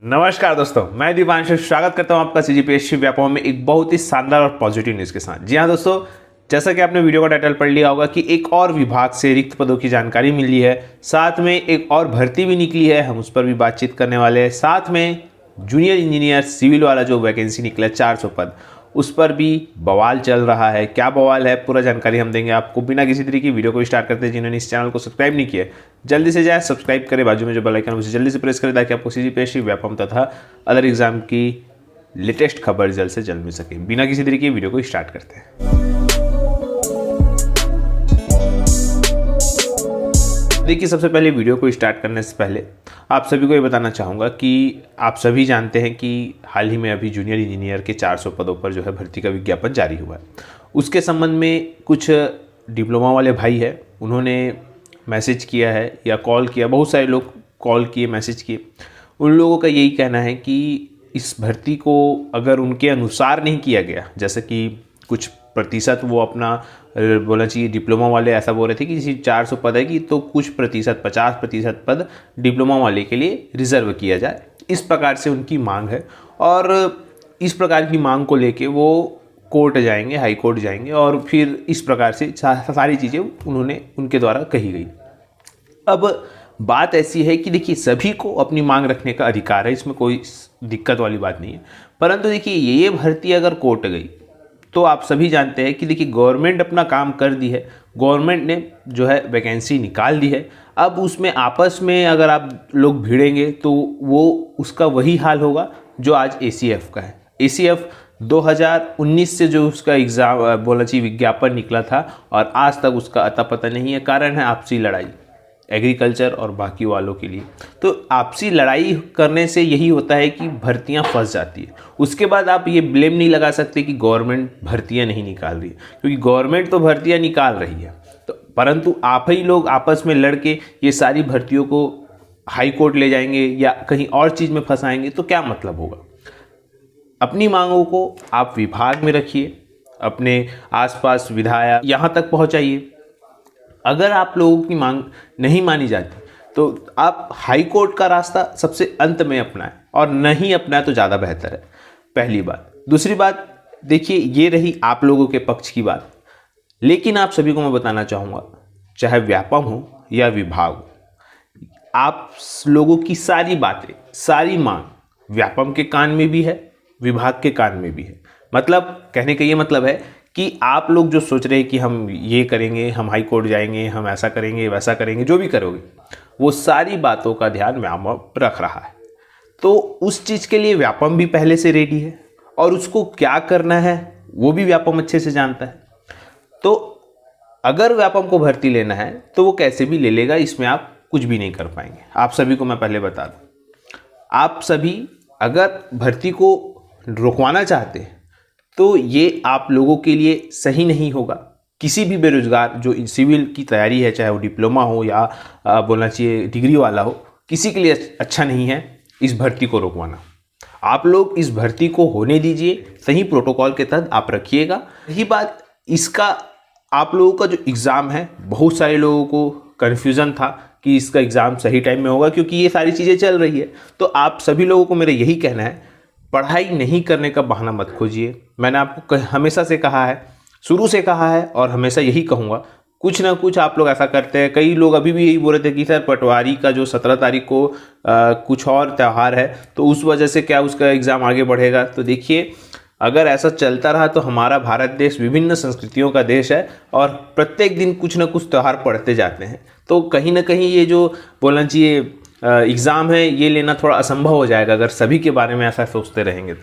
नमस्कार दोस्तों, मैं दीपांशु स्वागत करता हूं आपका सीजीपीएससी व्यापम में एक बहुत ही शानदार और पॉजिटिव न्यूज़ के साथ। जी हां दोस्तों, जैसा कि आपने वीडियो का टाइटल पढ़ लिया होगा कि एक और विभाग से रिक्त पदों की जानकारी मिली है, साथ में एक और भर्ती भी निकली है, हम उस पर भी बातचीत करने वाले हैं। साथ में जूनियर इंजीनियर सिविल वाला जो वैकेंसी निकला 400 पद, उस पर भी बवाल चल रहा है। क्या बवाल है, पूरा जानकारी हम देंगे आपको। बिना किसी तरीके की वीडियो को स्टार्ट करते हैं, जिन्होंने इस चैनल को सब्सक्राइब नहीं किया जल्दी से जाए सब्सक्राइब करें, बाजू में जो बेल आइकन है उसे जल्दी से प्रेस करें ताकि आपको सीजीपीएससी व्यापम तथा अदर एग्जाम की लेटेस्ट खबर जल्द से जल्द मिल सके। बिना किसी तरीके की वीडियो को स्टार्ट करते हैं। देखिए, सबसे पहले वीडियो को स्टार्ट करने से पहले आप सभी को ये बताना चाहूँगा कि आप सभी जानते हैं कि हाल ही में अभी जूनियर इंजीनियर के 400 पदों पर जो है भर्ती का विज्ञापन जारी हुआ है। उसके संबंध में कुछ डिप्लोमा वाले भाई हैं, उन्होंने मैसेज किया है या कॉल किया, बहुत सारे लोग कॉल किए, मैसेज किए। उन लोगों का यही कहना है कि इस भर्ती को अगर उनके अनुसार नहीं किया गया, जैसे कि कुछ प्रतिशत वो अपना बोलना चाहिए, डिप्लोमा वाले ऐसा बोल रहे थे कि जैसे 400 पद है कि तो कुछ प्रतिशत 50% पद डिप्लोमा वाले के लिए रिजर्व किया जाए, इस प्रकार से उनकी मांग है। और इस प्रकार की मांग को लेके वो कोर्ट जाएंगे, हाई कोर्ट जाएंगे और फिर इस प्रकार से सारी चीज़ें उन्होंने उनके द्वारा कही गई। अब बात ऐसी है कि देखिए, सभी को अपनी मांग रखने का अधिकार है, इसमें कोई दिक्कत वाली बात नहीं है। परंतु देखिए, ये भर्ती अगर कोर्ट गई तो आप सभी जानते हैं कि देखिए, गवर्नमेंट अपना काम कर दी है, गवर्नमेंट ने जो है वैकेंसी निकाल दी है। अब उसमें आपस में अगर आप लोग भिड़ेंगे तो वो उसका वही हाल होगा जो आज एसीएफ का है। एसीएफ 2019 से जो उसका एग्ज़ाम बोलना चाहिए विज्ञापन निकला था और आज तक उसका अता पता नहीं है। कारण है आपसी लड़ाई, एग्रीकल्चर और बाकी वालों के लिए। तो आपसी लड़ाई करने से यही होता है कि भर्तियां फंस जाती है। उसके बाद आप ये ब्लेम नहीं लगा सकते कि गवर्नमेंट भर्तियां नहीं निकाल रही है, क्योंकि गवर्नमेंट तो भर्तियां निकाल रही है। तो परंतु आप ही लोग आपस में लड़ के ये सारी भर्तियों को हाई कोर्ट ले जाएंगे या कहीं और चीज़ में फंसाएंगे तो क्या मतलब होगा। अपनी मांगों को आप विभाग में रखिए, अपने आसपास विधायक यहाँ तक पहुँचाइए। अगर आप लोगों की मांग नहीं मानी जाती तो आप हाई कोर्ट का रास्ता सबसे अंत में अपनाएं, और नहीं अपनाएं तो ज़्यादा बेहतर है, पहली बात। दूसरी बात, देखिए, ये रही आप लोगों के पक्ष की बात, लेकिन आप सभी को मैं बताना चाहूँगा, चाहे व्यापम हो या विभाग हो, आप लोगों की सारी बातें, सारी मांग व्यापम के कान में भी है, विभाग के कान में भी है। मतलब कहने का ये मतलब है कि आप लोग जो सोच रहे हैं कि हम ये करेंगे, हम हाई कोर्ट जाएंगे, हम ऐसा करेंगे, वैसा करेंगे, जो भी करोगे, वो सारी बातों का ध्यान व्यापम रख रहा है। तो उस चीज़ के लिए व्यापम भी पहले से रेडी है और उसको क्या करना है वो भी व्यापम अच्छे से जानता है। तो अगर व्यापम को भर्ती लेना है तो वो कैसे भी ले लेगा, इसमें आप कुछ भी नहीं कर पाएंगे। आप सभी को मैं पहले बता दूँ, आप सभी अगर भर्ती को रुकवाना चाहते हैं तो ये आप लोगों के लिए सही नहीं होगा। किसी भी बेरोजगार जो सिविल की तैयारी है, चाहे वो डिप्लोमा हो या बोलना चाहिए डिग्री वाला हो, किसी के लिए अच्छा नहीं है इस भर्ती को रोकवाना। आप लोग इस भर्ती को होने दीजिए, सही प्रोटोकॉल के तहत आप रखिएगा। यही बात, इसका आप लोगों का जो एग्ज़ाम है, बहुत सारे लोगों को कन्फ्यूज़न था कि इसका एग्ज़ाम सही टाइम में होगा, क्योंकि ये सारी चीज़ें चल रही है। तो आप सभी लोगों को मेरा यही कहना है, पढ़ाई नहीं करने का बहाना मत खोजिए। मैंने आपको हमेशा से कहा है, शुरू से कहा है और हमेशा यही कहूँगा, कुछ ना कुछ आप लोग ऐसा करते हैं। कई लोग अभी भी यही बोल रहे थे कि सर पटवारी का जो 17 तारीख को कुछ और त्यौहार है तो उस वजह से क्या उसका एग्ज़ाम आगे बढ़ेगा। तो देखिए, अगर ऐसा चलता रहा तो हमारा भारत देश विभिन्न संस्कृतियों का देश है और प्रत्येक दिन कुछ ना कुछ त्यौहार पड़ते जाते हैं। तो कहीं ना कहीं ये जो बोलना चाहिए एग्ज़ाम है, ये लेना थोड़ा असंभव हो जाएगा अगर सभी के बारे में ऐसा सोचते रहेंगे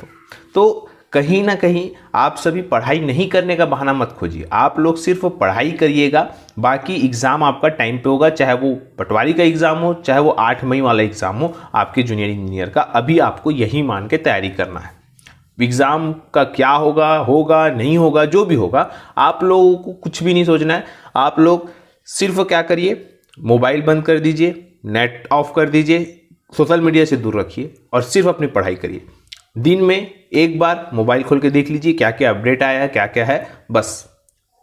तो कहीं ना कहीं आप सभी पढ़ाई नहीं करने का बहाना मत खोजिए। आप लोग सिर्फ पढ़ाई करिएगा, बाकी एग्ज़ाम आपका टाइम पे होगा, चाहे वो पटवारी का एग्ज़ाम हो, चाहे वो 8 मई वाला एग्ज़ाम हो आपके जूनियर इंजीनियर का। अभी आपको यही मान के तैयारी करना है। एग्ज़ाम का क्या होगा, होगा नहीं होगा, जो भी होगा, आप लोगों को कुछ भी नहीं सोचना है। आप लोग सिर्फ क्या करिए, मोबाइल बंद कर दीजिए, नेट ऑफ कर दीजिए, सोशल मीडिया से दूर रखिए और सिर्फ अपनी पढ़ाई करिए। दिन में एक बार मोबाइल खोल के देख लीजिए क्या क्या अपडेट आया है, क्या क्या है, बस।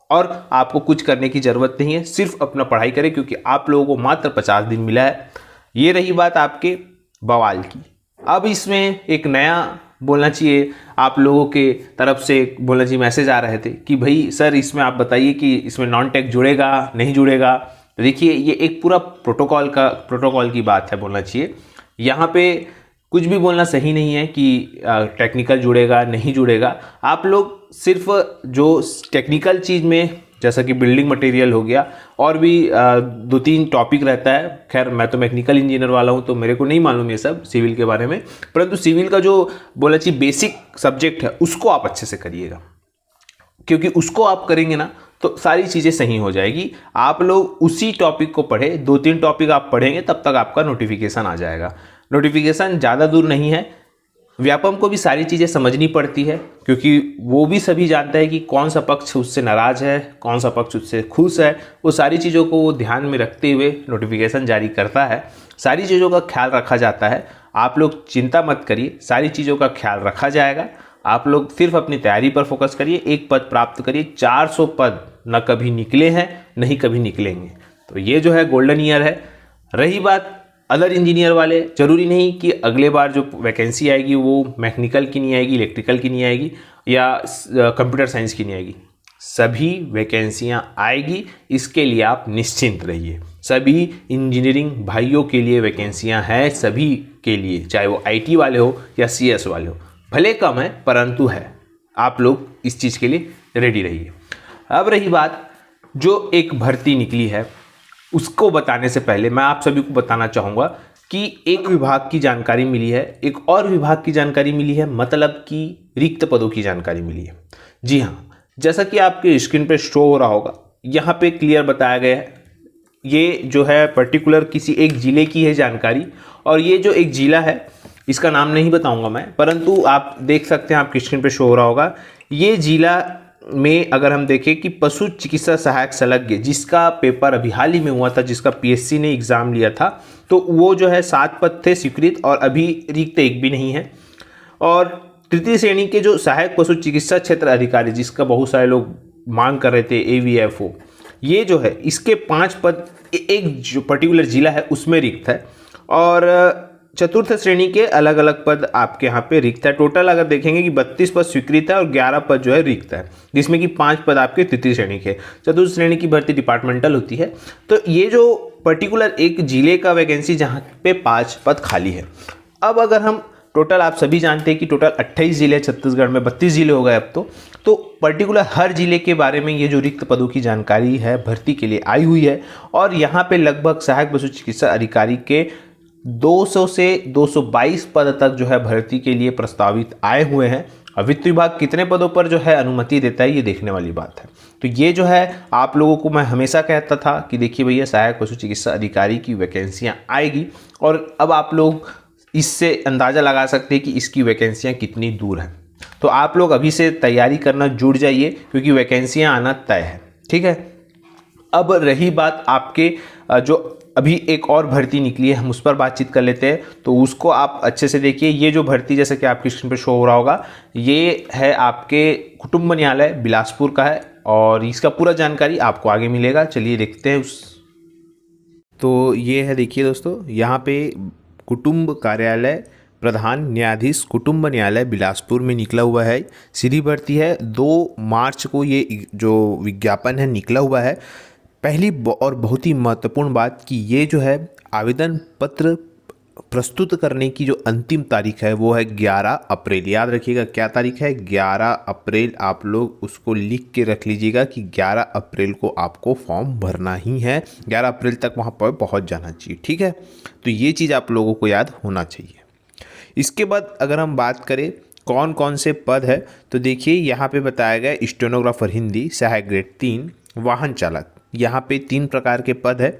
और आपको कुछ करने की ज़रूरत नहीं है, सिर्फ अपना पढ़ाई करें, क्योंकि आप लोगों को मात्र 50 दिन मिला है। ये रही बात आपके बवाल की। अब इसमें एक नया बोलना चाहिए, आप लोगों के तरफ से बोलना चाहिए, मैसेज आ रहे थे कि भाई सर इसमें आप बताइए कि इसमें नॉन टेक जुड़ेगा नहीं जुड़ेगा। तो देखिए ये एक पूरा प्रोटोकॉल की बात है, बोलना चाहिए यहाँ पे कुछ भी बोलना सही नहीं है कि टेक्निकल जुड़ेगा नहीं जुड़ेगा। आप लोग सिर्फ जो टेक्निकल चीज़ में जैसा कि बिल्डिंग मटेरियल हो गया और भी 2-3 टॉपिक रहता है, खैर मैं तो मैकेनिकल इंजीनियर वाला हूँ तो मेरे को नहीं मालूम ये सब सिविल के बारे में, परंतु सिविल का जो बोला चाहिए बेसिक सब्जेक्ट है उसको आप अच्छे से करिएगा, क्योंकि उसको आप करेंगे ना तो सारी चीज़ें सही हो जाएगी। आप लोग उसी टॉपिक को पढ़े, 2-3 टॉपिक आप पढ़ेंगे तब तक आपका नोटिफिकेशन आ जाएगा। नोटिफिकेशन ज़्यादा दूर नहीं है। व्यापम को भी सारी चीज़ें समझनी पड़ती है, क्योंकि वो भी सभी जानता है कि कौन सा पक्ष उससे नाराज़ है, कौन सा पक्ष उससे खुश है। वो सारी चीज़ों को वो ध्यान में रखते हुए नोटिफिकेशन जारी करता है, सारी चीज़ों का ख्याल रखा जाता है। आप लोग चिंता मत करिए, सारी चीज़ों का ख्याल रखा जाएगा। आप लोग सिर्फ अपनी तैयारी पर फोकस करिए, एक पद प्राप्त करिए। 400 पद न कभी निकले हैं नहीं कभी निकलेंगे, तो ये जो है गोल्डन ईयर है। रही बात अदर इंजीनियर वाले, जरूरी नहीं कि अगले बार जो वैकेंसी आएगी वो मैकेनिकल की नहीं आएगी, इलेक्ट्रिकल की नहीं आएगी या कंप्यूटर साइंस की नहीं आएगी, सभी वैकेंसियां आएगी, इसके लिए आप निश्चिंत रहिए। सभी इंजीनियरिंग भाइयों के लिए वैकेंसियां हैं, सभी के लिए, चाहे वो आईटी वाले हो या सीएस वाले हो, भले कम है परंतु है। आप लोग इस चीज़ के लिए रेडी रहिए। अब रही बात जो एक भर्ती निकली है उसको बताने से पहले मैं आप सभी को बताना चाहूँगा कि एक विभाग की जानकारी मिली है, एक और विभाग की जानकारी मिली है, मतलब कि रिक्त पदों की जानकारी मिली है। जी हाँ, जैसा कि आपके स्क्रीन पे शो हो रहा होगा, यहाँ पे क्लियर बताया गया है। ये जो है पर्टिकुलर किसी एक ज़िले की है जानकारी, और ये जो एक ज़िला है इसका नाम नहीं बताऊंगा मैं, परंतु आप देख सकते हैं, आपकी स्क्रीन पे शो हो रहा होगा। ये जिला में अगर हम देखें कि पशु चिकित्सा सहायक संलग्न, जिसका पेपर अभी हाल ही में हुआ था, जिसका पीएससी ने एग्ज़ाम लिया था, तो वो जो है 7 पद थे स्वीकृत और अभी रिक्त एक भी नहीं है। और तृतीय श्रेणी के जो सहायक पशु चिकित्सा क्षेत्र अधिकारी, जिसका बहुत सारे लोग मांग कर रहे थे, AVFO, ये जो है इसके 5 पद एक जो पर्टिकुलर जिला है उसमें रिक्त है। और चतुर्थ श्रेणी के अलग अलग पद आपके यहाँ पे रिक्त है। टोटल अगर देखेंगे कि 32 पद स्वीकृत है और 11 पद जो है रिक्त है, जिसमें कि 5 पद आपके तृतीय श्रेणी के। चतुर्थ श्रेणी की भर्ती डिपार्टमेंटल होती है। तो ये जो पर्टिकुलर एक जिले का वैकेंसी जहाँ पे 5 पद खाली है। अब अगर हम टोटल, आप सभी जानते हैं कि टोटल 28 जिले छत्तीसगढ़ में, 32 जिले हो गए अब तो पर्टिकुलर हर जिले के बारे में ये जो रिक्त पदों की जानकारी है भर्ती के लिए आई हुई है। और यहाँ पे लगभग सहायक पशु चिकित्सा अधिकारी के 200 से 222 पद तक जो है भर्ती के लिए प्रस्तावित आए हुए हैं। और वित्त विभाग कितने पदों पर जो है अनुमति देता है ये देखने वाली बात है। तो ये जो है आप लोगों को मैं हमेशा कहता था कि देखिए भैया सहायक पशु चिकित्सा अधिकारी की वैकेंसियां आएगी, और अब आप लोग इससे अंदाज़ा लगा सकते हैं कि इसकी वैकेंसियां कितनी दूर हैं। तो आप लोग अभी से तैयारी करना जुड़ जाइए, क्योंकि वैकेंसियां आना तय है। ठीक है, अब रही बात आपके जो अभी एक और भर्ती निकली है, हम उस पर बातचीत कर लेते हैं। तो उसको आप अच्छे से देखिए। ये जो भर्ती जैसे कि आपकी स्क्रीन पर शो हो रहा होगा, ये है आपके कुटुंब न्यायालय बिलासपुर का है, और इसका पूरा जानकारी आपको आगे मिलेगा। चलिए देखते हैं तो ये है, देखिए दोस्तों, यहाँ पे कुटुंब कार्यालय प्रधान न्यायाधीश कुटुंब न्यायालय बिलासपुर में निकला हुआ है। सीधी भर्ती है। 2 मार्च को ये जो विज्ञापन है निकला हुआ है। पहली और बहुत ही महत्वपूर्ण बात कि ये जो है आवेदन पत्र प्रस्तुत करने की जो अंतिम तारीख है वो है 11 अप्रैल। याद रखिएगा क्या तारीख है, 11 अप्रैल। आप लोग उसको लिख के रख लीजिएगा कि 11 अप्रैल को आपको फॉर्म भरना ही है। 11 अप्रैल तक वहाँ पर पहुँच जाना चाहिए। ठीक है, तो ये चीज़ आप लोगों को याद होना चाहिए। इसके बाद अगर हम बात करें कौन कौन से पद है, तो देखिए यहाँ पे बताया गया स्टेनोग्राफर हिंदी सहायक ग्रेड 3, वाहन चालक, यहाँ पे 3 प्रकार के पद है।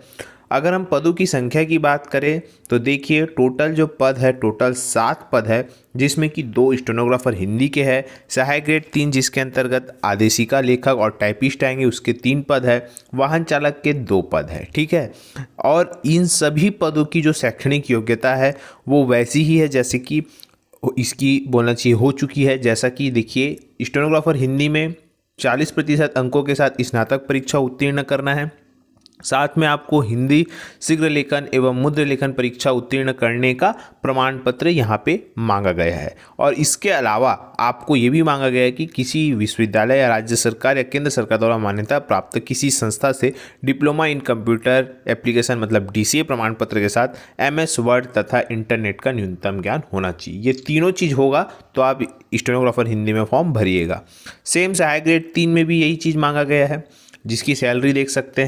अगर हम पदों की संख्या की बात करें तो देखिए टोटल जो पद है टोटल 7 पद है, जिसमें कि 2 स्टेनोग्राफर हिंदी के हैं, सहायक ग्रेड 3 जिसके अंतर्गत आदेशिका लेखक और टाइपिस्ट आएंगे उसके 3 पद है, वाहन चालक के 2 पद है। ठीक है, और इन सभी पदों की जो शैक्षणिक योग्यता है वो वैसी ही है जैसे कि इसकी बोलना चाहिए हो चुकी है। जैसा कि देखिए स्टेनोग्राफर हिंदी में 40% अंकों के साथ स्नातक परीक्षा उत्तीर्ण करना है, साथ में आपको हिंदी शीघ्र लेखन एवं मुद्र लेखन परीक्षा उत्तीर्ण करने का प्रमाण पत्र यहाँ पे मांगा गया है। और इसके अलावा आपको ये भी मांगा गया है कि किसी विश्वविद्यालय या राज्य सरकार या केंद्र सरकार द्वारा मान्यता प्राप्त किसी संस्था से डिप्लोमा इन कंप्यूटर एप्लीकेशन मतलब DCA प्रमाण पत्र के साथ MS वर्ड तथा इंटरनेट का न्यूनतम ज्ञान होना चाहिए। ये तीनों चीज़ होगा तो आप स्टेनोग्राफर हिंदी में फॉर्म भरिएगा। सेम सहायक ग्रेड 3 में भी यही चीज़ मांगा गया है, जिसकी सैलरी देख सकते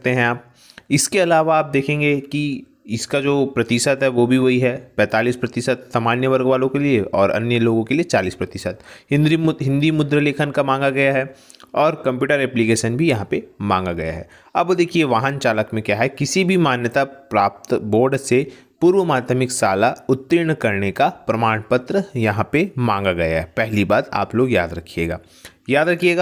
हैं आप। इसके अलावा आप देखेंगे कि इसका जो प्रतिशत है वो भी वही है, 45% सामान्य वर्ग वालों के लिए और अन्य लोगों के लिए 40%। हिंदी मुद्रा लेखन का मांगा गया है और कंप्यूटर एप्लीकेशन भी यहाँ पे मांगा गया है। अब देखिए वाहन चालक में क्या है, किसी भी मान्यता प्राप्त बोर्ड से पूर्व माध्यमिक शाला उत्तीर्ण करने का प्रमाण पत्र यहाँ पे मांगा गया है। पहली बात आप लोग याद रखिएगा,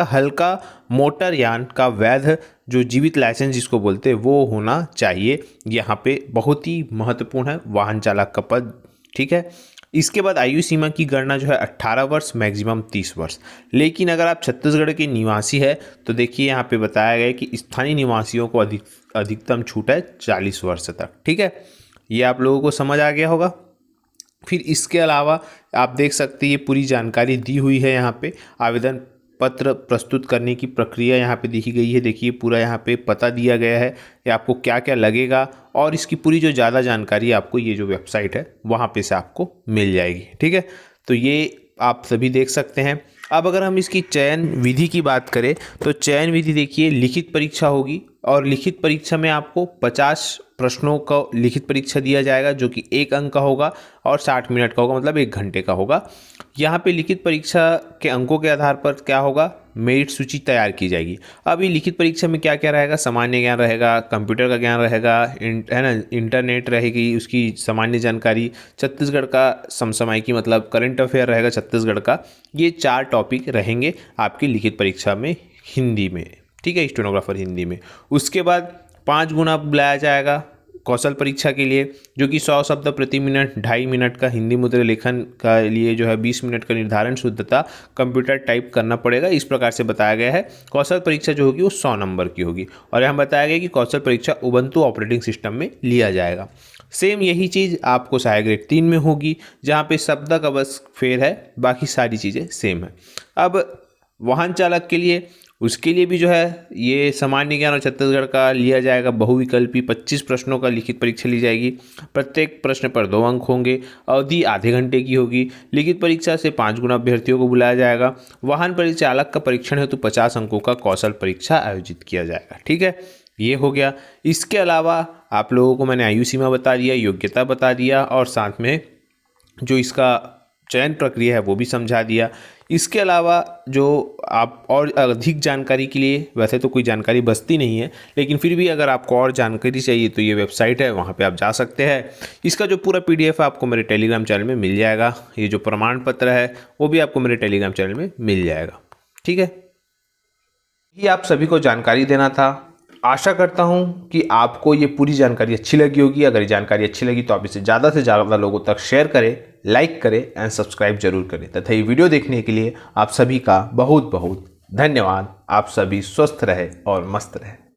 हल्का मोटर यान का वैध जो जीवित लाइसेंस जिसको बोलते हैं वो होना चाहिए। यहाँ पे बहुत ही महत्वपूर्ण है वाहन चालक का पद, ठीक है। इसके बाद आयु सीमा की गणना जो है 18 वर्ष मैक्सिमम 30 वर्ष। लेकिन अगर आप छत्तीसगढ़ के निवासी है तो देखिए यहाँ पे बताया गया है कि स्थानीय निवासियों को अधिकतम छूट है 40 वर्ष तक, ठीक है। ये आप लोगों को समझ आ गया होगा। फिर इसके अलावा आप देख सकते हैं ये पूरी जानकारी दी हुई है यहाँ पे। आवेदन पत्र प्रस्तुत करने की प्रक्रिया यहाँ पे देखी गई है। देखिए पूरा यहाँ पे पता दिया गया है कि आपको क्या क्या लगेगा और इसकी पूरी जो ज़्यादा जानकारी आपको ये जो वेबसाइट है वहाँ पे से आपको मिल जाएगी, ठीक है। तो ये आप सभी देख सकते हैं। अब अगर हम इसकी चयन विधि की बात करें तो चयन विधि देखिए लिखित परीक्षा होगी और लिखित परीक्षा में आपको 50 प्रश्नों का लिखित परीक्षा दिया जाएगा जो कि 1 अंक का होगा और 60 मिनट का होगा, मतलब 1 घंटे का होगा। यहाँ पे लिखित परीक्षा के अंकों के आधार पर क्या होगा, मेरिट सूची तैयार की जाएगी। अब ये लिखित परीक्षा में क्या क्या रहेगा, सामान्य ज्ञान रहेगा, कंप्यूटर का ज्ञान रहेगा, है ना, इंटरनेट रहेगी, उसकी सामान्य जानकारी, छत्तीसगढ़ का समसामयिकी मतलब करंट अफेयर रहेगा छत्तीसगढ़ का। ये 4 टॉपिक रहेंगे आपकी लिखित परीक्षा में हिंदी में, ठीक है, स्टेनोग्राफर हिंदी में। उसके बाद 5 गुना बुलाया जाएगा कौशल परीक्षा के लिए जो कि 100 शब्द प्रति मिनट, 2.5 मिनट का हिंदी मुद्रा लेखन का लिए जो है 20 मिनट का निर्धारण शुद्धता कंप्यूटर टाइप करना पड़ेगा। इस प्रकार से बताया गया है। कौशल परीक्षा जो होगी वो 100 नंबर की होगी और यहाँ बताया गया कि कौशल परीक्षा उबंटू ऑपरेटिंग सिस्टम में लिया जाएगा। सेम यही चीज़ आपको सहायक ग्रेड 3 में होगी जहाँ पे शब्द का बस फेर है, बाकी सारी चीज़ें सेम है। अब वाहन चालक के लिए उसके लिए भी जो है ये सामान्य ज्ञान और छत्तीसगढ़ का लिया जाएगा बहुविकल्पी। 25 प्रश्नों का लिखित परीक्षा ली जाएगी। प्रत्येक प्रश्न पर 2 अंक होंगे। अवधि आधे घंटे की होगी। लिखित परीक्षा से 5 गुना अभ्यर्थियों को बुलाया जाएगा। वाहन परिचालक का परीक्षण हेतु 50 अंकों का कौशल परीक्षा आयोजित किया जाएगा, ठीक है। ये हो गया। इसके अलावा आप लोगों को मैंने आयु सीमा बता दिया, योग्यता बता दिया और साथ में जो इसका चयन प्रक्रिया है वो भी समझा दिया। इसके अलावा जो आप और अधिक जानकारी के लिए, वैसे तो कोई जानकारी बचती नहीं है, लेकिन फिर भी अगर आपको और जानकारी चाहिए तो ये वेबसाइट है, वहाँ पे आप जा सकते हैं। इसका जो पूरा PDF आपको मेरे टेलीग्राम चैनल में मिल जाएगा। ये जो प्रमाण पत्र है वो भी आपको मेरे टेलीग्राम चैनल में मिल जाएगा, ठीक है। ये आप सभी को जानकारी देना था। आशा करता हूँ कि आपको ये पूरी जानकारी अच्छी लगी होगी। अगर ये जानकारी अच्छी लगी तो आप इसे ज़्यादा से ज़्यादा लोगों तक शेयर करें, लाइक करें एंड सब्सक्राइब जरूर करें। तथा ये वीडियो देखने के लिए आप सभी का बहुत बहुत धन्यवाद। आप सभी स्वस्थ रहे और मस्त रहे।